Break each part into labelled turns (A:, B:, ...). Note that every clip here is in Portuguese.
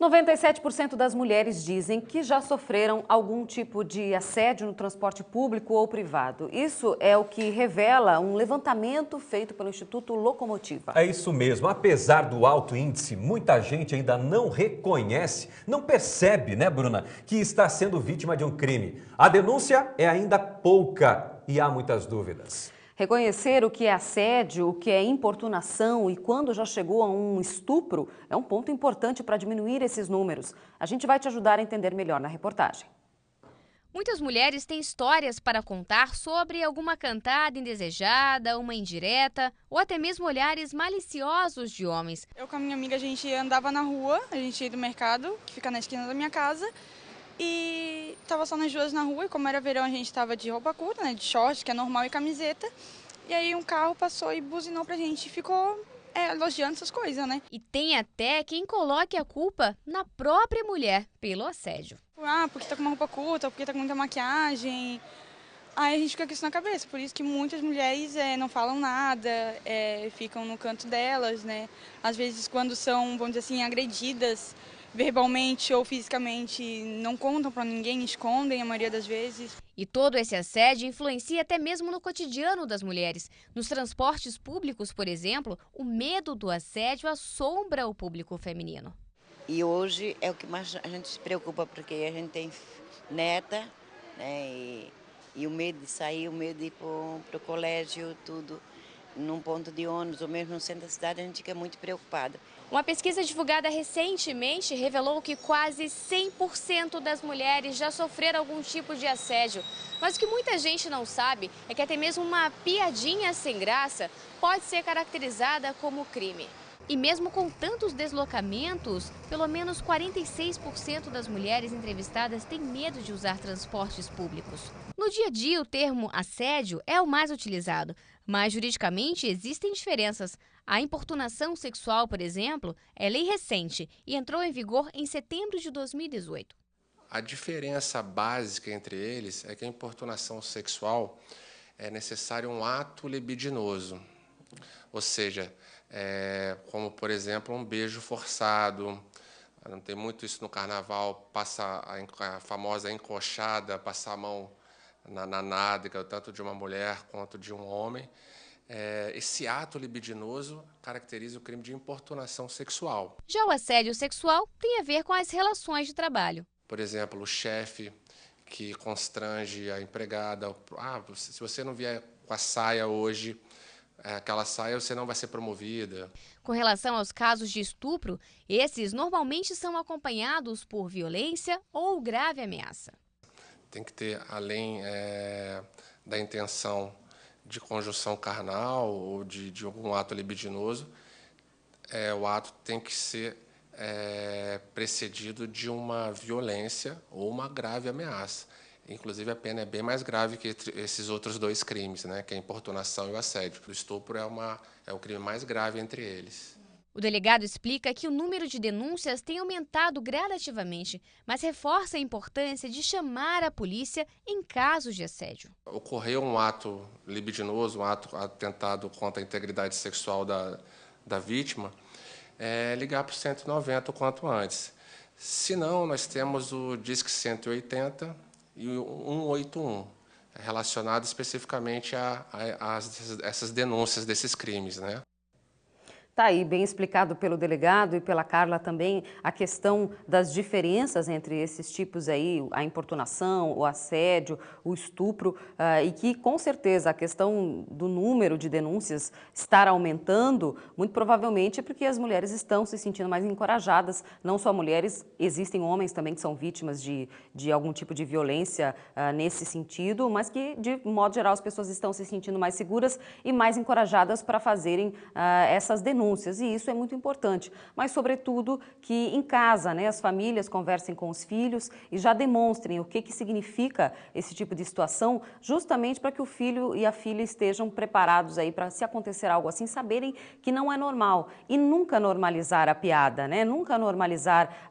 A: 97% das mulheres dizem que já sofreram algum tipo de assédio no transporte público ou privado. Isso é o que revela um levantamento feito pelo Instituto Locomotiva.
B: É isso mesmo. Apesar do alto índice, muita gente ainda não reconhece, não percebe, né, Bruna, que está sendo vítima de um crime. A denúncia é ainda pouca e há muitas dúvidas.
A: Reconhecer o que é assédio, o que é importunação e quando já chegou a um estupro é um ponto importante para diminuir esses números. A gente vai te ajudar a entender melhor na reportagem.
C: Muitas mulheres têm histórias para contar sobre alguma cantada indesejada, uma indireta ou até mesmo olhares maliciosos de homens.
D: Eu com a minha amiga, a gente andava na rua, a gente ia do mercado, que fica na esquina da minha casa, e tava só nós duas na rua, e como era verão a gente tava de roupa curta, né, de short, que é normal, e camiseta, e aí um carro passou e buzinou pra gente e ficou elogiando essas coisas, né?
C: E tem até quem coloque a culpa na própria mulher pelo assédio.
D: Ah, porque tá com uma roupa curta, porque tá com muita maquiagem. Aí a gente fica com isso na cabeça, por isso que muitas mulheres não falam nada, ficam no canto delas, né? Às vezes quando são, vamos dizer assim, agredidas verbalmente ou fisicamente, não contam pra ninguém, escondem a maioria das vezes.
C: E todo esse assédio influencia até mesmo no cotidiano das mulheres. Nos transportes públicos, por exemplo, o medo do assédio assombra o público feminino.
E: E hoje é o que mais a gente se preocupa, porque a gente tem neta, né? E o medo de sair, o medo de ir para o colégio, tudo, num ponto de ônibus ou mesmo no centro da cidade, a gente fica muito preocupada.
C: Uma pesquisa divulgada recentemente revelou que quase 100% das mulheres já sofreram algum tipo de assédio. Mas o que muita gente não sabe é que até mesmo uma piadinha sem graça pode ser caracterizada como crime. E mesmo com tantos deslocamentos, pelo menos 46% das mulheres entrevistadas têm medo de usar transportes públicos. No dia a dia, o termo assédio é o mais utilizado, mas juridicamente existem diferenças. A importunação sexual, por exemplo, é lei recente e entrou em vigor em setembro de 2018.
F: A diferença básica entre eles é que a importunação sexual é necessário um ato libidinoso, ou seja, como, por exemplo, um beijo forçado. Não tem muito isso no carnaval, passa a famosa encoxada, passar a mão na nádega, tanto de uma mulher quanto de um homem. Esse ato libidinoso caracteriza o crime de importunação sexual.
C: Já o assédio sexual tem a ver com as relações de trabalho.
F: Por exemplo, o chefe que constrange a empregada. Se você não vier com a saia hoje, aquela saia, você não vai ser promovida.
C: Com relação aos casos de estupro, esses normalmente são acompanhados por violência ou grave ameaça.
F: Tem que ter, além da intenção de conjunção carnal ou de algum ato libidinoso, o ato tem que ser precedido de uma violência ou uma grave ameaça. Inclusive, a pena é bem mais grave que esses outros dois crimes, né, que é a importunação e o assédio. O estupro é o crime mais grave entre eles.
C: O delegado explica que o número de denúncias tem aumentado gradativamente, mas reforça a importância de chamar a polícia em casos de assédio.
F: Ocorreu um ato libidinoso, um ato atentado contra a integridade sexual da vítima, ligar para o 190 o quanto antes. Se não, nós temos o Disque 180 e o 181, relacionado especificamente a essas denúncias desses crimes, né?
A: Está aí bem explicado pelo delegado e pela Carla também a questão das diferenças entre esses tipos aí, a importunação, o assédio, o estupro, e que com certeza a questão do número de denúncias estar aumentando, muito provavelmente é porque as mulheres estão se sentindo mais encorajadas, não só mulheres, existem homens também que são vítimas de algum tipo de violência nesse sentido, mas que de modo geral as pessoas estão se sentindo mais seguras e mais encorajadas para fazerem essas denúncias. E isso é muito importante, mas sobretudo que em casa, né, as famílias conversem com os filhos e já demonstrem o que significa esse tipo de situação, justamente para que o filho e a filha estejam preparados aí para, se acontecer algo assim, saberem que não é normal. E nunca normalizar a piada, né? Nunca normalizar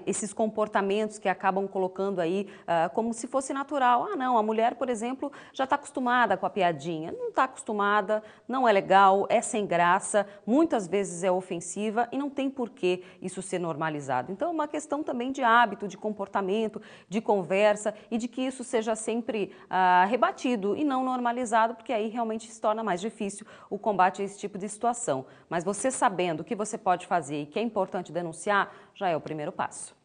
A: esses comportamentos que acabam colocando aí como se fosse natural. Ah, não, a mulher, por exemplo, já está acostumada com a piadinha. Não está acostumada, não é legal, é sem graça, muito muitas vezes é ofensiva e não tem por que isso ser normalizado. Então é uma questão também de hábito, de comportamento, de conversa e de que isso seja sempre rebatido e não normalizado, porque aí realmente se torna mais difícil o combate a esse tipo de situação. Mas você sabendo o que você pode fazer e que é importante denunciar, já é o primeiro passo.